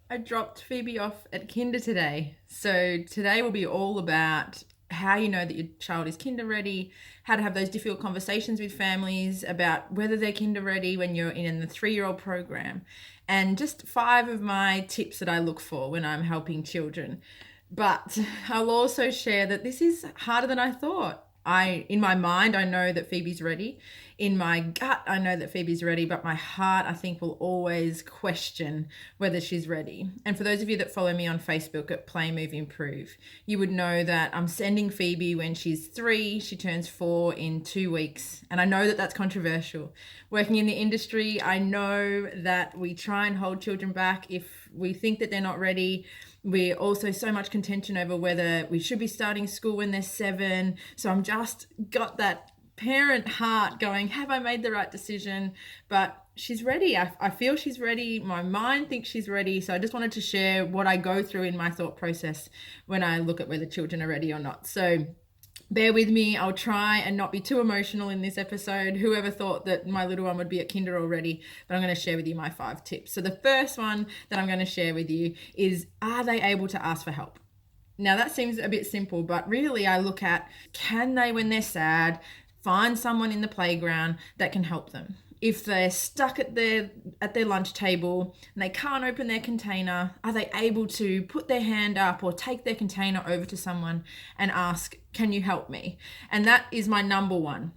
I dropped Phoebe off at kinder today. So today will be all about how you know that your child is kinder ready, how to have those difficult conversations with families about whether they're kinder ready when you're in the 3-year-old program, and just 5 of my tips that I look for when I'm helping children. But I'll also share that this is harder than I thought. In my mind, I know that Phoebe's ready. In my gut, I know that Phoebe's ready, but my heart, I think, will always question whether she's ready. And for those of you that follow me on Facebook at Play, Move, Improve, you would know that I'm sending Phoebe when she's 3. She turns 4 in 2 weeks. And I know that that's controversial. Working in the industry, I know that we try and hold children back if we think that they're not ready. We're also so much contention over whether we should be starting school when they're 7. So I'm just got that parent heart going, have I made the right decision? But she's ready. I feel she's ready. My mind thinks she's ready. So I just wanted to share what I go through in my thought process when I look at whether children are ready or not. So bear with me. I'll try and not be too emotional in this episode. Whoever thought that my little one would be at kinder already, but I'm going to share with you my 5 tips. So the first one that I'm going to share with you is, are they able to ask for help? Now that seems a bit simple, but really I look at, can they, when they're sad, find someone in the playground that can help them? If they're stuck at their lunch table and they can't open their container, are they able to put their hand up or take their container over to someone and ask, can you help me? And that is my number one.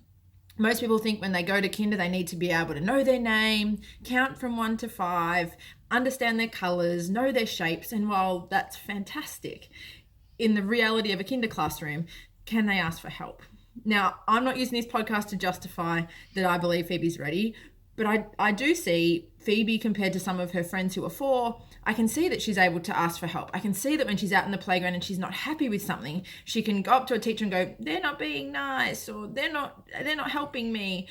Most people think when they go to kinder, they need to be able to know their name, count from 1 to 5, understand their colors, know their shapes. And while that's fantastic, in the reality of a kinder classroom, can they ask for help? Now, I'm not using this podcast to justify that I believe Phoebe's ready, but I do see Phoebe compared to some of her friends who are 4. I can see that she's able to ask for help. I can see that when she's out in the playground and she's not happy with something, she can go up to a teacher and go, they're not being nice, or they're not helping me.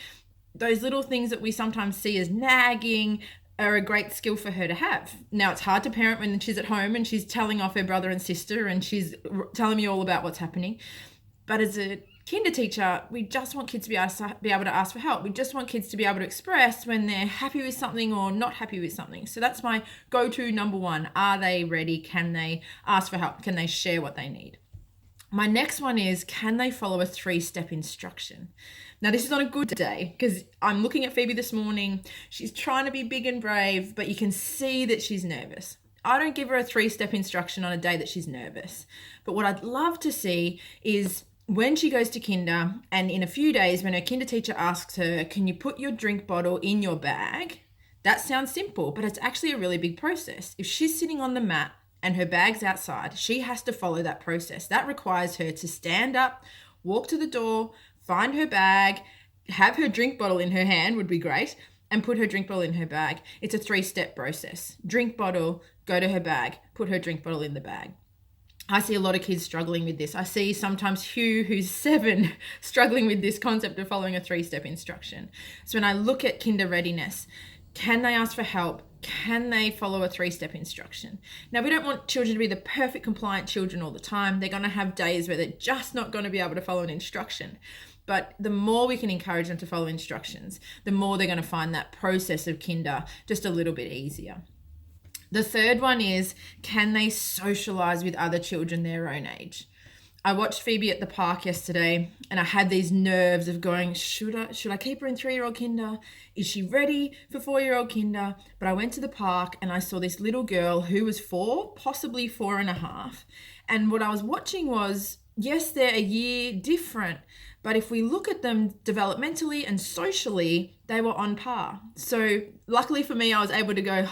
Those little things that we sometimes see as nagging are a great skill for her to have. Now, it's hard to parent when she's at home and she's telling off her brother and sister and she's telling me all about what's happening. But as a kinder teacher, we just want kids to be able to ask for help. We just want kids to be able to express when they're happy with something or not happy with something. So that's my go-to number 1. Are they ready? Can they ask for help? Can they share what they need? My next one is, can they follow a 3-step instruction? Now, this is on a good day because I'm looking at Phoebe this morning. She's trying to be big and brave, but you can see that she's nervous. I don't give her a 3-step instruction on a day that she's nervous. But what I'd love to see is when she goes to kinder, and in a few days when her kinder teacher asks her, can you put your drink bottle in your bag? That sounds simple, but it's actually a really big process. If she's sitting on the mat and her bag's outside, she has to follow that process. That requires her to stand up, walk to the door, find her bag, have her drink bottle in her hand, would be great, and put her drink bottle in her bag. It's a 3-step process. Drink bottle, go to her bag, put her drink bottle in the bag. I see a lot of kids struggling with this. I see sometimes Hugh, who's 7, struggling with this concept of following a 3-step instruction. So when I look at kinder readiness, can they ask for help? Can they follow a 3-step instruction? Now, we don't want children to be the perfect compliant children all the time. They're going to have days where they're just not going to be able to follow an instruction. But the more we can encourage them to follow instructions, the more they're going to find that process of kinder just a little bit easier. The third one is, can they socialize with other children their own age? I watched Phoebe at the park yesterday and I had these nerves of going, should I keep her in 3-year-old kinder? Is she ready for 4-year-old kinder? But I went to the park and I saw this little girl who was 4, possibly 4.5. And what I was watching was, yes, they're a year different, but if we look at them developmentally and socially, they were on par. So luckily for me, I was able to go,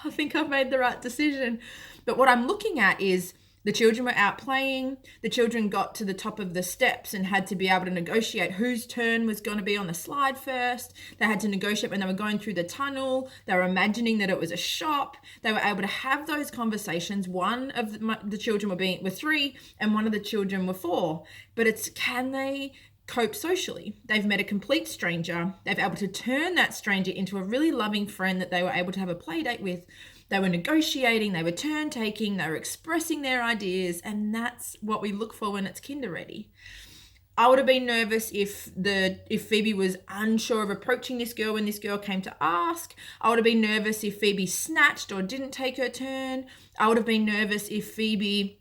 I think I've made the right decision. But what I'm looking at is the children were out playing. The children got to the top of the steps and had to be able to negotiate whose turn was going to be on the slide first. They had to negotiate when they were going through the tunnel. They were imagining that it was a shop. They were able to have those conversations. One of the children were 3 and one of the children were 4. But it's, can they cope socially? They've met a complete stranger. They've able to turn that stranger into a really loving friend that they were able to have a play date with. They were negotiating, they were turn taking, they were expressing their ideas, and that's what we look for when it's kinder ready. I would have been nervous if Phoebe was unsure of approaching this girl when this girl came to ask. I would have been nervous if Phoebe snatched or didn't take her turn. I would have been nervous if Phoebe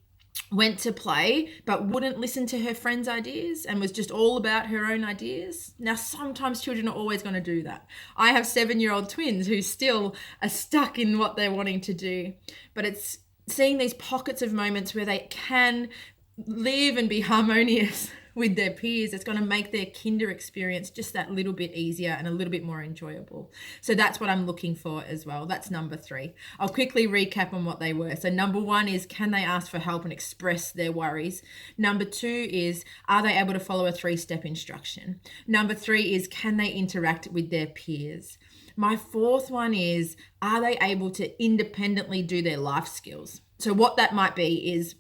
went to play but wouldn't listen to her friends' ideas and was just all about her own ideas. Now, sometimes children are always going to do that. I have 7-year-old twins who still are stuck in what they're wanting to do, but it's seeing these pockets of moments where they can live and be harmonious with their peers. It's going to make their kinder experience just that little bit easier and a little bit more enjoyable. So that's what I'm looking for as well. That's number 3. I'll quickly recap on what they were. So number 1 is, can they ask for help and express their worries? Number 2 is, are they able to follow a 3-step instruction? Number 3 is, can they interact with their peers? My 4th one is, are they able to independently do their life skills? So what that might be is,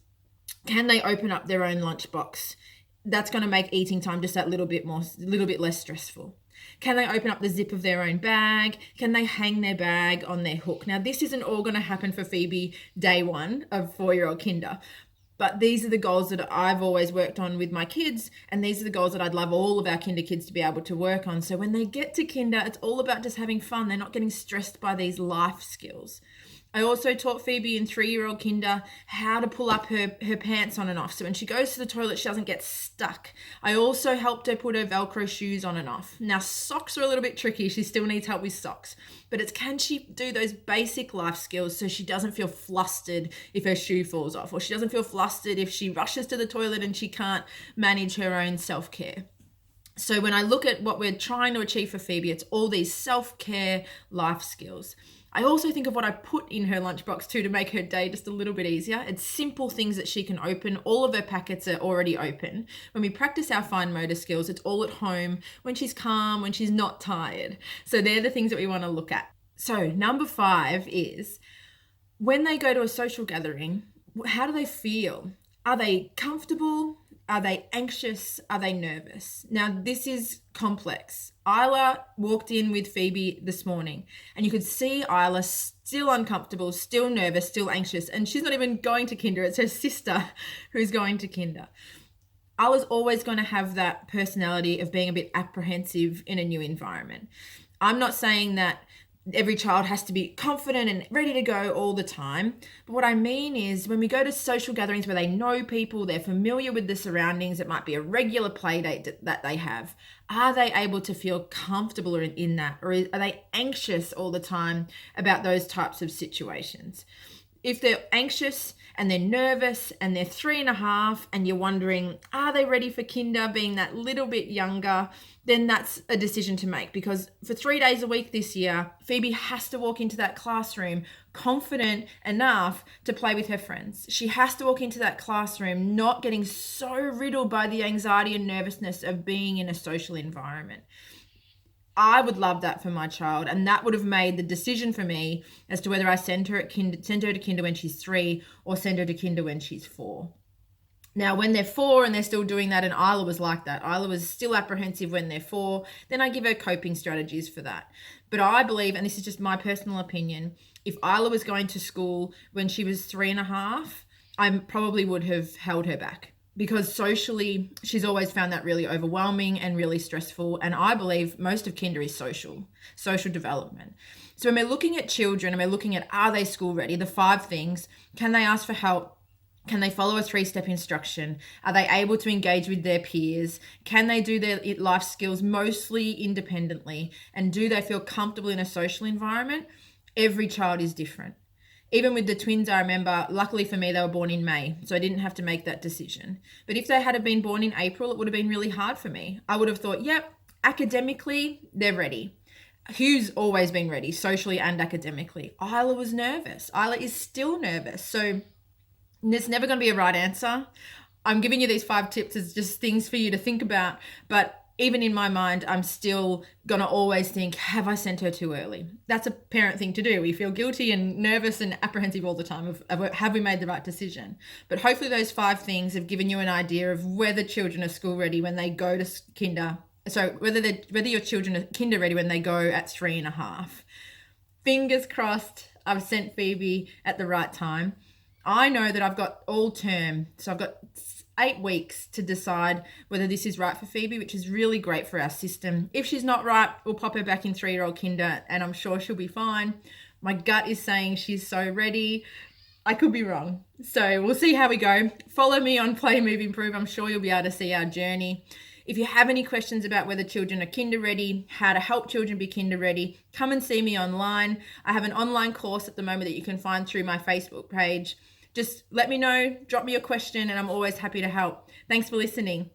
can they open up their own lunchbox? That's going to make eating time just that little bit less stressful. Can they open up the zip of their own bag? Can they hang their bag on their hook? Now, this isn't all going to happen for Phoebe day 1 of 4-year-old kinder, but these are the goals that I've always worked on with my kids, and these are the goals that I'd love all of our kinder kids to be able to work on. So when they get to kinder, it's all about just having fun. They're not getting stressed by these life skills. I also taught Phoebe in 3-year-old kinder how to pull up her pants on and off. So when she goes to the toilet, she doesn't get stuck. I also helped her put her Velcro shoes on and off. Now, socks are a little bit tricky. She still needs help with socks. But it's, can she do those basic life skills so she doesn't feel flustered if her shoe falls off, or she doesn't feel flustered if she rushes to the toilet and she can't manage her own self-care. So when I look at what we're trying to achieve for Phoebe, it's all these self-care life skills. I also think of what I put in her lunchbox too to make her day just a little bit easier. It's simple things that she can open. All of her packets are already open. When we practice our fine motor skills, it's all at home, when she's calm, when she's not tired. So they're the things that we want to look at. So number 5 is, when they go to a social gathering, how do they feel? Are they comfortable? Are they anxious? Are they nervous? Now, this is complex. Isla walked in with Phoebe this morning, and you could see Isla still uncomfortable, still nervous, still anxious, and she's not even going to kinder. It's her sister who's going to kinder. Isla's always going to have that personality of being a bit apprehensive in a new environment. I'm not saying that every child has to be confident and ready to go all the time. But what I mean is, when we go to social gatherings where they know people, they're familiar with the surroundings, it might be a regular play date that they have. Are they able to feel comfortable in that? Or are they anxious all the time about those types of situations? If they're anxious and they're nervous and they're 3.5 and you're wondering, are they ready for kinder, being that little bit younger, then that's a decision to make. Because for 3 days a week this year, Phoebe has to walk into that classroom confident enough to play with her friends. She has to walk into that classroom not getting so riddled by the anxiety and nervousness of being in a social environment. I would love that for my child, and that would have made the decision for me as to whether I send her to kinder when she's 3 or send her to kinder when she's 4. Now, when they're 4 and they're still doing that, and Isla was like that, Isla was still apprehensive when they're 4, then I give her coping strategies for that. But I believe, and this is just my personal opinion, if Isla was going to school when she was 3.5, I probably would have held her back. Because socially, she's always found that really overwhelming and really stressful. And I believe most of kinder is social development. So when we're looking at children and we're looking at, are they school ready? The 5 things: can they ask for help? Can they follow a 3-step instruction? Are they able to engage with their peers? Can they do their life skills mostly independently? And do they feel comfortable in a social environment? Every child is different. Even with the twins, I remember, luckily for me, they were born in May, so I didn't have to make that decision. But if they had been born in April, it would have been really hard for me. I would have thought, yep, academically, they're ready. Hugh's always been ready, socially and academically. Isla was nervous. Isla is still nervous. So there's never going to be a right answer. I'm giving you these 5 tips as just things for you to think about, but even in my mind, I'm still going to always think, have I sent her too early? That's a parent thing to do. We feel guilty and nervous and apprehensive all the time of have we made the right decision? But hopefully those 5 things have given you an idea of whether children are school ready when they go to kinder. So whether your children are kinder ready when they go at 3.5. Fingers crossed I've sent Phoebe at the right time. I know that I've got all term. So I've got 8 weeks to decide whether this is right for Phoebe, which is really great for our system. If she's not right, we'll pop her back in 3-year-old kinder, and I'm sure she'll be fine. My gut is saying she's so ready. I could be wrong. So we'll see how we go. Follow me on Play, Move, Improve. I'm sure you'll be able to see our journey. If you have any questions about whether children are kinder ready, how to help children be kinder ready, come and see me online. I have an online course at the moment that you can find through my Facebook page. Just let me know, drop me a question, and I'm always happy to help. Thanks for listening.